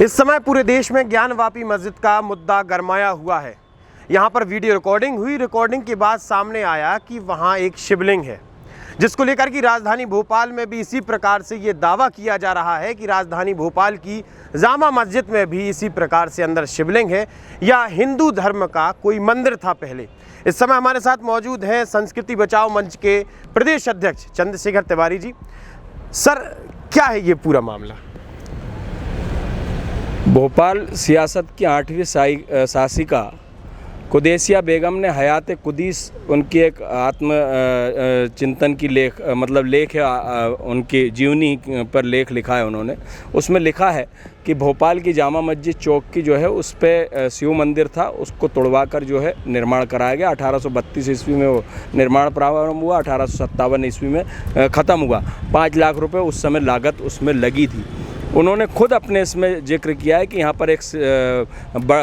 इस समय पूरे देश में ज्ञानवापी मस्जिद का मुद्दा गरमाया हुआ है। यहाँ पर वीडियो रिकॉर्डिंग हुई। रिकॉर्डिंग के बाद सामने आया कि वहाँ एक शिवलिंग है, जिसको लेकर कि राजधानी भोपाल में भी इसी प्रकार से ये दावा किया जा रहा है कि राजधानी भोपाल की जामा मस्जिद में भी इसी प्रकार से अंदर शिवलिंग है या हिंदू धर्म का कोई मंदिर था पहले। इस समय हमारे साथ मौजूद हैं संस्कृति बचाओ मंच के प्रदेश अध्यक्ष चंद्रशेखर तिवारी जी। सर, क्या है ये पूरा मामला? भोपाल सियासत की 8वीं शासिका कुदैसिया बेगम ने हयात कुदीस उनकी एक आत्म चिंतन की लेख है, उनकी जीवनी पर लेख लिखा है उन्होंने। उसमें लिखा है कि भोपाल की जामा मस्जिद चौक की जो है उस पे शिव मंदिर था, उसको तोड़वा कर जो है निर्माण कराया गया। 1832 ईस्वी में वो निर्माण प्रारंभ हुआ, 1857 ईस्वी में ख़त्म हुआ। 5 लाख रुपए उस समय लागत उसमें लगी थी। उन्होंने खुद अपने इसमें जिक्र किया है कि यहाँ पर एक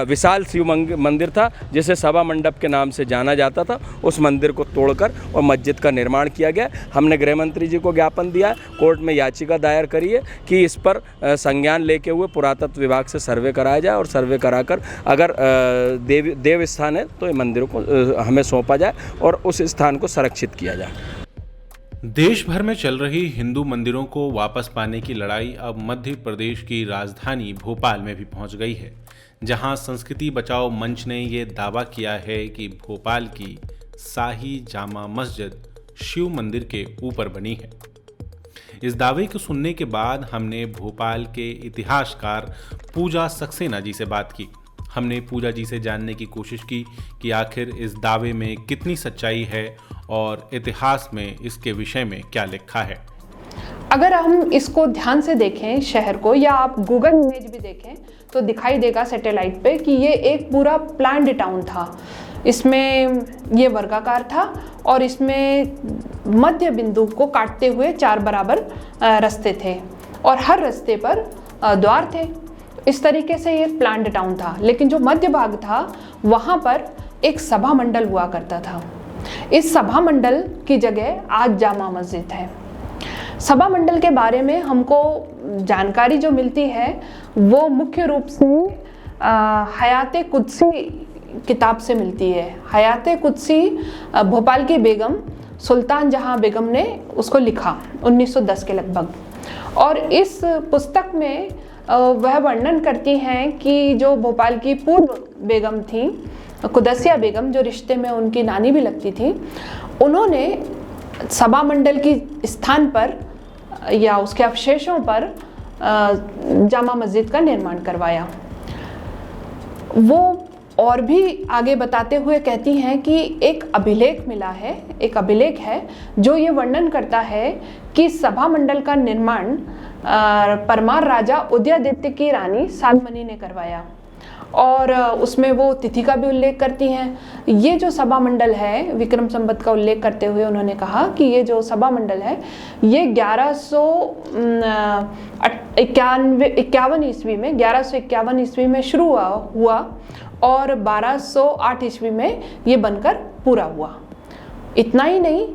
विशाल शिव मंदिर था जिसे सभा मंडप के नाम से जाना जाता था। उस मंदिर को तोड़कर और मस्जिद का निर्माण किया गया। हमने गृह मंत्री जी को ज्ञापन दिया है, कोर्ट में याचिका दायर करी है कि इस पर संज्ञान लेके हुए पुरातत्व विभाग से सर्वे कराया जाए और सर्वे कराकर अगर देव स्थान है तो ये मंदिरों को हमें सौंपा जाए और उस स्थान को संरक्षित किया जाए। देश भर में चल रही हिंदू मंदिरों को वापस पाने की लड़ाई अब मध्य प्रदेश की राजधानी भोपाल में भी पहुंच गई है, जहां संस्कृति बचाओ मंच ने ये दावा किया है कि भोपाल की शाही जामा मस्जिद शिव मंदिर के ऊपर बनी है। इस दावे को सुनने के बाद हमने भोपाल के इतिहासकार पूजा सक्सेना जी से बात की। हमने पूजा जी से जानने की कोशिश की कि आखिर इस दावे में कितनी सच्चाई है और इतिहास में इसके विषय में क्या लिखा है। अगर हम इसको ध्यान से देखें शहर को, या आप गूगल इमेज भी देखें तो दिखाई देगा सैटेलाइट पे कि ये एक पूरा प्लान्ड टाउन था। इसमें ये वर्गाकार था और इसमें मध्य बिंदु को काटते हुए 4 बराबर रास्ते थे और हर रास्ते पर द्वार थे। इस तरीके से ये प्लान्ड टाउन था। लेकिन जो मध्य भाग था वहाँ पर एक सभा मंडल हुआ करता था। इस सभा मंडल की जगह आज जामा मस्जिद है। सभा मंडल के बारे में हमको जानकारी जो मिलती है वो मुख्य रूप से हयाते कुदसी किताब से मिलती है। हयाते कुदसी भोपाल की बेगम सुल्तान जहां बेगम ने उसको लिखा 1910 के लगभग। और इस पुस्तक में वह वर्णन करती हैं कि जो भोपाल की पूर्व बेगम थी कुदैसिया बेगम, जो रिश्ते में उनकी नानी भी लगती थी, उन्होंने सभा मंडल की स्थान पर या उसके अवशेषों पर जामा मस्जिद का निर्माण करवाया। वो और भी आगे बताते हुए कहती हैं कि एक अभिलेख मिला है, एक अभिलेख है जो ये वर्णन करता है कि सभा मंडल का निर्माण परमार राजा उदयादित्य की रानी सालमनी ने करवाया और उसमें वो तिथि का भी उल्लेख करती हैं। ये जो सभा मंडल है, विक्रम संवत का उल्लेख करते हुए उन्होंने कहा कि ये जो सभा मंडल है ये 1151 ईस्वी में शुरू हुआ और 1208 ईस्वी में ये बनकर पूरा हुआ। इतना ही नहीं,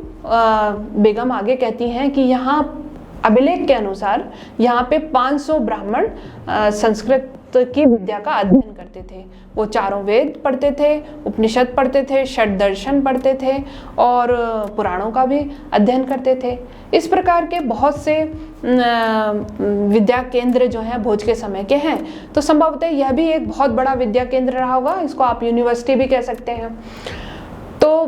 बेगम आगे कहती हैं कि यहाँ अभिलेख के अनुसार यहाँ पे 500 ब्राह्मण संस्कृत की विद्या का अध्ययन करते थे। वो 4 वेद पढ़ते थे, उपनिषद पढ़ते थे, षट दर्शन पढ़ते थे और पुराणों का भी अध्ययन करते थे। इस प्रकार के बहुत से विद्या केंद्र जो हैं भोज के समय के हैं, तो संभवतः यह भी एक बहुत बड़ा विद्या केंद्र रहा होगा। इसको आप यूनिवर्सिटी भी कह सकते हैं। तो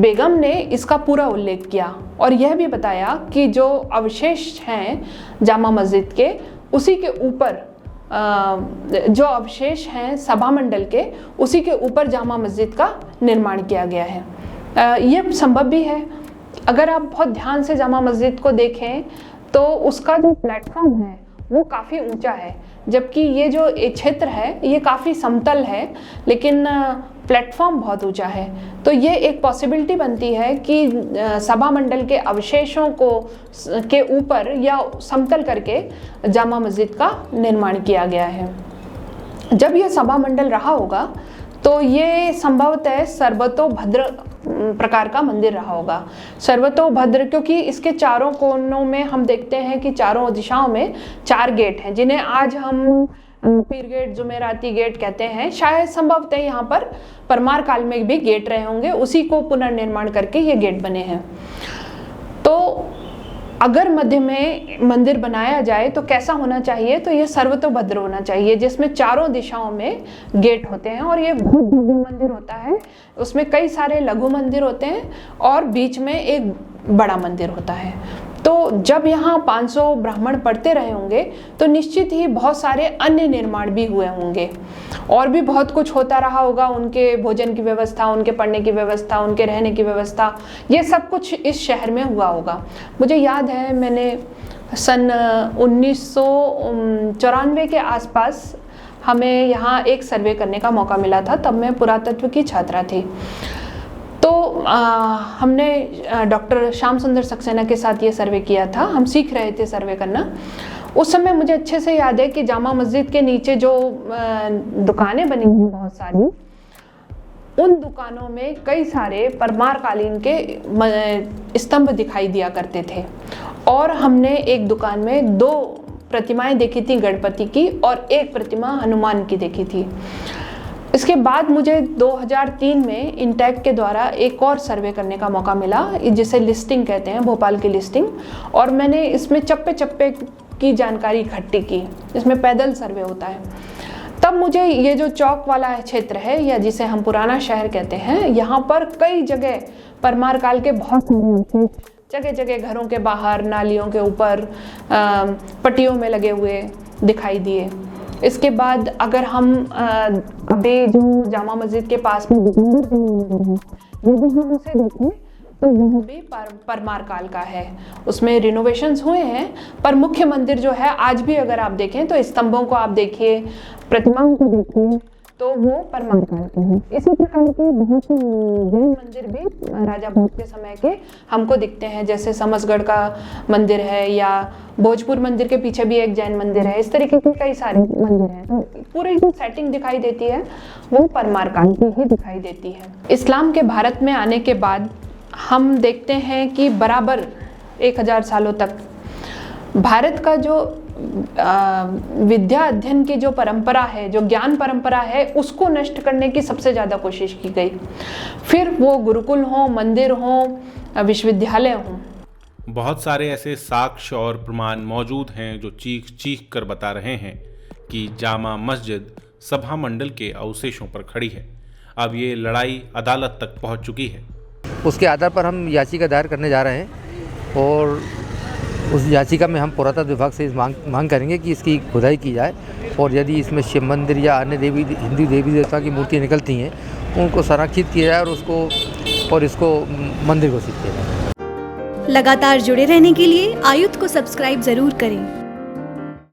बेगम ने इसका पूरा उल्लेख किया और यह भी बताया कि जो अवशेष हैं जामा मस्जिद के, उसी के ऊपर जो अवशेष हैं सभा मंडल के, उसी के ऊपर जामा मस्जिद का निर्माण किया गया है। ये संभव भी है। अगर आप बहुत ध्यान से जामा मस्जिद को देखें तो उसका जो प्लेटफॉर्म है वो काफ़ी ऊंचा है, जबकि ये जो क्षेत्र है ये काफ़ी समतल है, लेकिन प्लेटफॉर्म बहुत ऊंचा है। तो ये एक पॉसिबिलिटी बनती है कि सभा मंडल के अवशेषों को के ऊपर या समतल करके जामा मस्जिद का निर्माण किया गया है। जब ये सभा मंडल रहा होगा तो ये संभवतः सर्वतोभद्र प्रकार का मंदिर रहा होगा। सर्वतोभद्र क्योंकि इसके चारों कोनों में हम देखते हैं कि चारों दिशाओं में 4 गेट हैं, जिन्हें आज हम पीर गेट, जुमेराती गेट कहते हैं। शायद संभवतः यहाँ पर परमार काल में भी गेट रहे होंगे, उसी को पुनर्निर्माण करके ये गेट बने हैं। तो अगर मध्य में मंदिर बनाया जाए तो कैसा होना चाहिए, तो ये सर्वतोभद्र होना चाहिए, जिसमें चारों दिशाओं में गेट होते हैं और ये बहुत भव्य मंदिर होता है। उसमें कई सारे लघु मंदिर होते हैं और बीच में एक बड़ा मंदिर होता है। तो जब यहाँ 500 ब्राह्मण पढ़ते रहे होंगे तो निश्चित ही बहुत सारे अन्य निर्माण भी हुए होंगे और भी बहुत कुछ होता रहा होगा। उनके भोजन की व्यवस्था, उनके पढ़ने की व्यवस्था, उनके रहने की व्यवस्था, ये सब कुछ इस शहर में हुआ होगा। मुझे याद है मैंने सन 1994 के आसपास हमें यहाँ एक सर्वे करने का मौका मिला था। तब मैं पुरातत्व की छात्रा थी। तो हमने डॉक्टर श्याम सुंदर सक्सेना के साथ ये सर्वे किया था। हम सीख रहे थे सर्वे करना। उस समय मुझे अच्छे से याद है कि जामा मस्जिद के नीचे जो दुकानें बनी हुई बहुत सारी, उन दुकानों में कई सारे परमार कालीन के स्तंभ दिखाई दिया करते थे। और हमने एक दुकान में 2 प्रतिमाएं देखी थी, गणपति की और एक प्रतिमा हनुमान की देखी थी। इसके बाद मुझे 2003 में इंटैक के द्वारा एक और सर्वे करने का मौका मिला, जिसे लिस्टिंग कहते हैं, भोपाल की लिस्टिंग। और मैंने इसमें चप्पे चप्पे की जानकारी इकट्ठी की। इसमें पैदल सर्वे होता है। तब मुझे ये जो चौक वाला क्षेत्र है, या जिसे हम पुराना शहर कहते हैं, यहाँ पर कई जगह परमार काल के बहुत सारे जगह जगह घरों के बाहर, नालियों के ऊपर, पट्टियों में लगे हुए दिखाई दिए। इसके बाद अगर हम अभी जो जामा मस्जिद के पास में मंदिर है, यदि हम उसे देखें तो वह भी परमार काल का है। उसमें रिनोवेशंस हुए हैं, पर मुख्य मंदिर जो है आज भी अगर आप देखें तो स्तंभों को आप देखिए, प्रतिमाओं को देखिए, तो वो परमार काल के हैं। इसी प्रकार के बहुत से जैन मंदिर भी राजा भोज के समय के हमको दिखते हैं, जैसे समसगढ़ का मंदिर है या भोजपुर मंदिर के पीछे भी एक जैन मंदिर है। इस तरीके के कई सारे मंदिर हैं। तो पूरी जो सेटिंग दिखाई देती है वो परमार काल की ही दिखाई देती है। इस्लाम के भारत में आने के बाद हम देखते हैं कि बराबर 1000 सालों तक भारत का जो विद्या अध्ययन की जो परंपरा है, जो ज्ञान परंपरा है, उसको नष्ट करने की सबसे ज़्यादा कोशिश की गई। फिर वो गुरुकुल हो, मंदिर हो, विश्वविद्यालय हो। बहुत सारे ऐसे साक्ष्य और प्रमाण मौजूद हैं जो चीख चीख कर बता रहे हैं कि जामा मस्जिद सभा मंडल के अवशेषों पर खड़ी है। अब ये लड़ाई अदालत तक पहुंच चुकी है। उसके आधार पर हम याचिका दायर करने जा रहे हैं और उस याचिका में हम पुरातत्व विभाग से इस मांग करेंगे कि इसकी खुदाई की जाए और यदि इसमें शिव मंदिर या अन्य हिंदू देवी देवता की मूर्तियाँ निकलती हैं उनको संरक्षित किया जाए और इसको मंदिर घोषित किया जाए। लगातार जुड़े रहने के लिए आयुक्त को सब्सक्राइब जरूर करें।